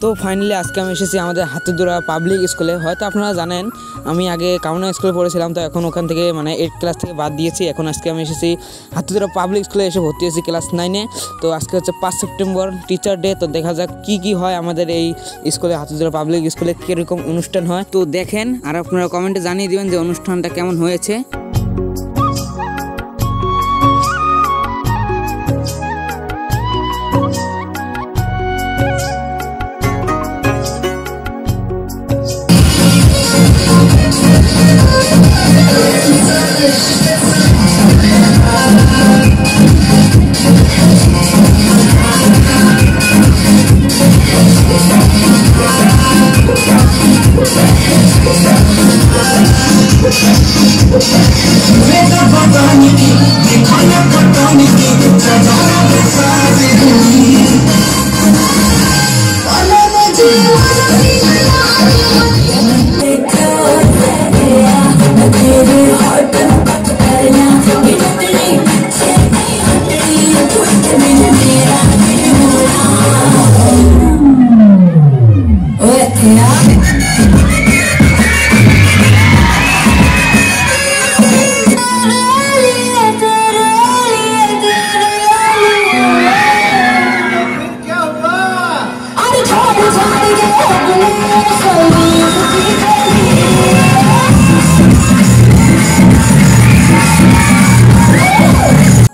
তো ফাইনালি আজকে আমি এসেছি আমাদের হাতিদুরা পাবলিক স্কুলে। হয়তো আপনারা জানেন আমি আগে কাউনা স্কুলে পড়েছিলাম, তো এখন ওখান থেকে 8 ক্লাস থেকে বাদ দিয়েছি। এখন আজকে আমি এসেছি হাতিদুরা পাবলিক স্কুলে, এসে ভর্তি হয়েছি ক্লাস 9-এ। তো আজকে হচ্ছে 5 সেপ্টেম্বর টিচার ডে। তো দেখা যাক কি হয় আমাদের এই স্কুলে, হাতিদুরা পাবলিক স্কুলে কীরকম অনুষ্ঠান হয়। তো দেখেন আর আপনারা কমেন্টে জানিয়ে দিবেন যে অনুষ্ঠানটা কেমন হয়েছে।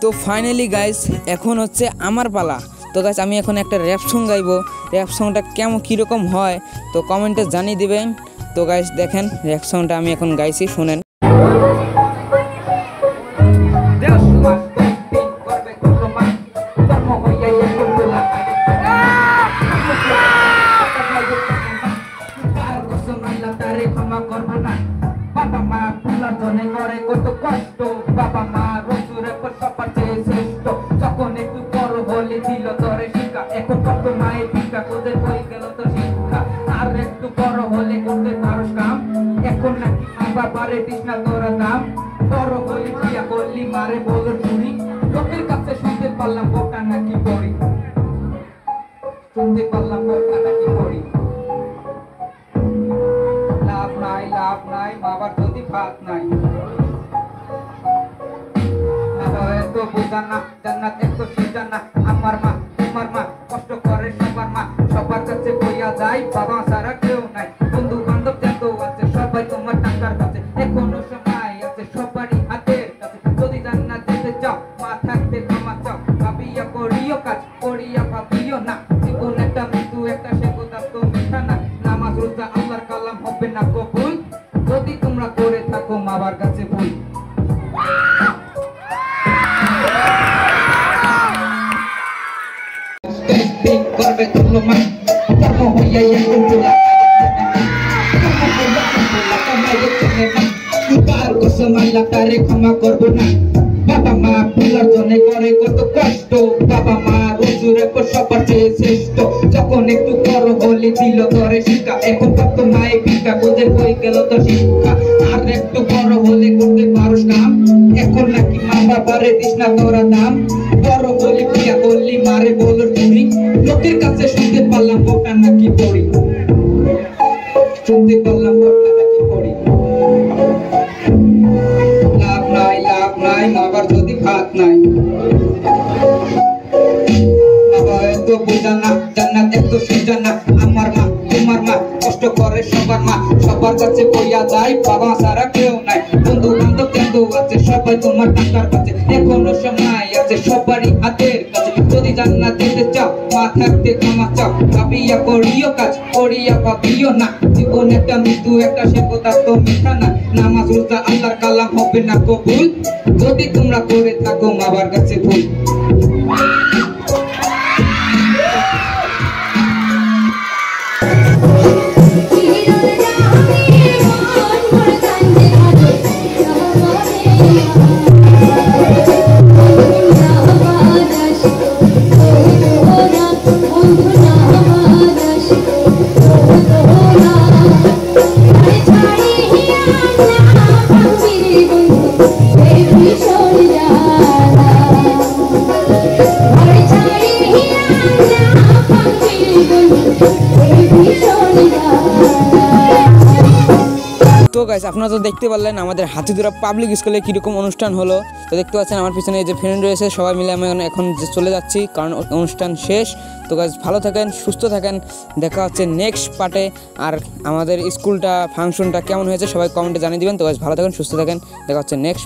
তো ফাইনালি গাইস এখন হচ্ছে আমার পালা। তো গাইস আমি এখন একটা র্যাপ সং গাইবো। র্যাপ সংটা কেমন কীরকম হয় তো কমেন্টে জানিয়ে দিবেন। তো গাইস দেখেন র্যাপ সংটা আমি এখন গাইছি, শুনেন। বাবা মা পুলার জনে করে কত কষ্ট, বাবা মা রসুরের পর সবার চেয়ে শ্রেষ্ঠ। যখন একটু বড় হলে দিল তোরে শিক্ষা, এখন কত মায়ের ভিক্ষা তোদের হয়ে গেল তো শিক্ষা। আর একটু বড় হলে করতে পারো কাম, এখন নাকি মা বাবারে দিস না তোরা দাম। বড় হলে বিয়া করলি মারে বলো চুরি, লোকের কাছে শুনতে পারলাম বোকা নাকি পড়ি, শুনতে পারলাম বোকা নাকি পড়ি। লাভ নাই বাবার যদি ভাত নাই, এত বোঝা না জান্নাত এত সোজা না। আমার মা তোমার মা কষ্ট করে সবার মা, সবার কাছে বইয়া যায় বাবা সারা কেউ নাই। বন্ধু বান্ধব যত আছে সবাই তোমার টাকার কাছে, এখনো সময় আছে সবারই হাতের কাছে। যদি জান্নাত যেতে চাও মা থাকতে ক্ষমা চাও, ভাবিয়া করিও কাজ করিয়া ভাবিও না। জীবন একটা মৃত্যু একটা, সে কথা তো মিথ্যা না। নামাজ রোজা আল্লাহর কালাম হবে না কবুল, যদি তোমরা করে থাকো বাবার কাছে ভুল। করবে তোমরা মা কর্ম হইয়া এখন তোলা কার কসম আল্লাহ তারে ক্ষমা করবো না। বাবা মা পুলার জনে করে কত কষ্ট, বাবা মা রসুরের পর সবার চেয়ে শ্রেষ্ঠ। যখন একটু বড় হলে দিল তোরে শিক্ষা, এখন কত মায়ের ভিক্ষা তোদের হয়ে গেল তো শিক্ষা। আর একটু বড় হলে করতে পারো কাম, এখন নাকি মা বাবারে দিস না তোরা দাম। বড় হলে বিয়া করলি মারে বলো চুরি, লোকের কাছে শুনতে পারলাম বোকা নাকি পড়ি, শুনতে পারলাম বোকা নাকি পড়ি। লাভ নাই বাবার যদি ভাত নাই, বাবা এত বোঝা না জান্নাত এত সোজা না। আমার মা তোমার মা কষ্ট করে সবার মা, সবার কাছে বইয়া যায় বাবা সারা কেউ নাই। বন্ধু বান্ধব যত আছে সবাই তোমার টাকার কাছে, এখনো সময় আছে সবারই হাতের কাছে। যদি জান্নাত যেতে চাও মা থাকতে ক্ষমা চাও, ভাবিয়া করিও কাজ করিয়া ভাবিও না। জীবন একটা মৃত্যু একটা, সে কথা তো মিথ্যা না। নামাজ রোজা আল্লাহর কালাম হবে না কবুল, যদি তোমরা করে থাকো বাবার কাছে ভুল। Sorry, গাইস আপনারা তো দেখতে পারলেন আমাদের হাতিদুরা পাবলিক স্কুলে কীরকম অনুষ্ঠান হলো। তো দেখতে পাচ্ছেন আমার পিছনে যে ফ্রেন্ড রয়েছে সবাই মিলে আমি এখন চলে যাচ্ছি কারণ অনুষ্ঠান শেষ। তো গাইস ভালো থাকেন, সুস্থ থাকেন, দেখা হচ্ছে নেক্সট পার্টে। আর আমাদের স্কুলটা ফাংশনটা কেমন হয়েছে সবাই কমেন্টে জানিয়ে দিবেন। তো গাইস ভালো থাকেন, সুস্থ থাকেন, দেখা হচ্ছে নেক্সট